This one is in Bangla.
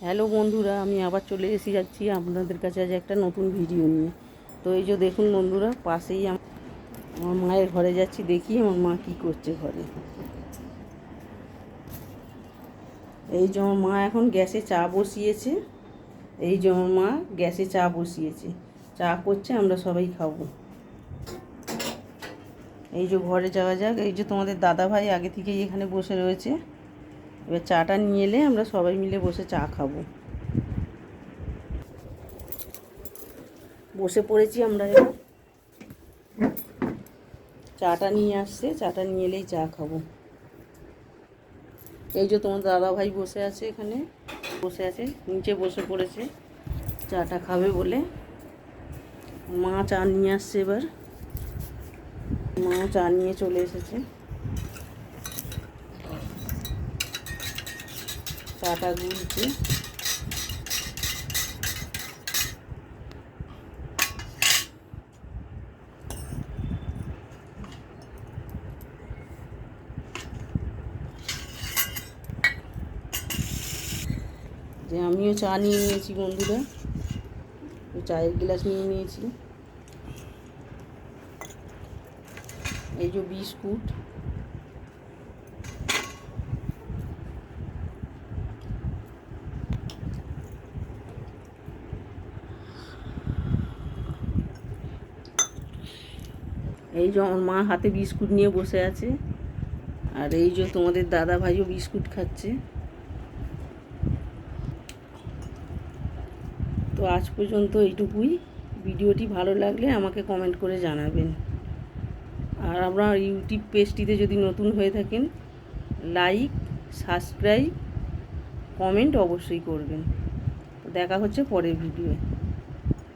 হ্যালো বন্ধুরা, আমি আবার চলে যাচ্ছি আপনাদের কাছে আজ একটা নতুন ভিডিও নিয়ে। তো এই যে দেখুন বন্ধুরা, পাশেই আমার মায়ের ঘরে যাচ্ছি, দেখি আমার মা কী করছে ঘরে। এই যে আমার মা এখন গ্যাসে চা বসিয়েছে। এই যে আমার মা গ্যাসে চা বসিয়েছে, চা করছে, আমরা সবাই খাবো। এই যে ঘরে যাওয়া যাক। এই যে তোমাদের দাদা ভাই আগে থেকেই এখানে বসে রয়েছে। এবার চাটা নিয়ে এলে আমরা সবাই মিলে বসে চা খাবো। বসে পড়েছি আমরা, এবার চাটা নিয়ে আসছে, চাটা নিয়ে এলেই চা খাবো। এই যে তোমার দাদা ভাই বসে আছে, এখানে বসে আছে, নিচে বসে পড়েছে চাটা খাবে বলে। মা চা নিয়ে আসছে, এবার মা চা নিয়ে চলে এসেছে। চাটা গুলছে। যে আমিও চা নিয়ে নিয়েছি বন্ধুরা, চায়ের গ্লাস নিয়ে নিয়েছি। এই যে বিস্কুট, এই যে আমার মা হাতে বিস্কুট নিয়ে বসে আছে, আর এই যে তোমাদের দাদা ভাইও বিস্কুট খাচ্ছে। তো আজ পর্যন্ত এইটুকুই। ভিডিওটি ভালো লাগলে আমাকে কমেন্ট করে জানাবেন। আর আপনার ইউটিউব পেজটিতে যদি নতুন হয়ে থাকেন, লাইক, সাবস্ক্রাইব, কমেন্ট অবশ্যই করবেন। দেখা হচ্ছে পরের ভিডিওয়ে।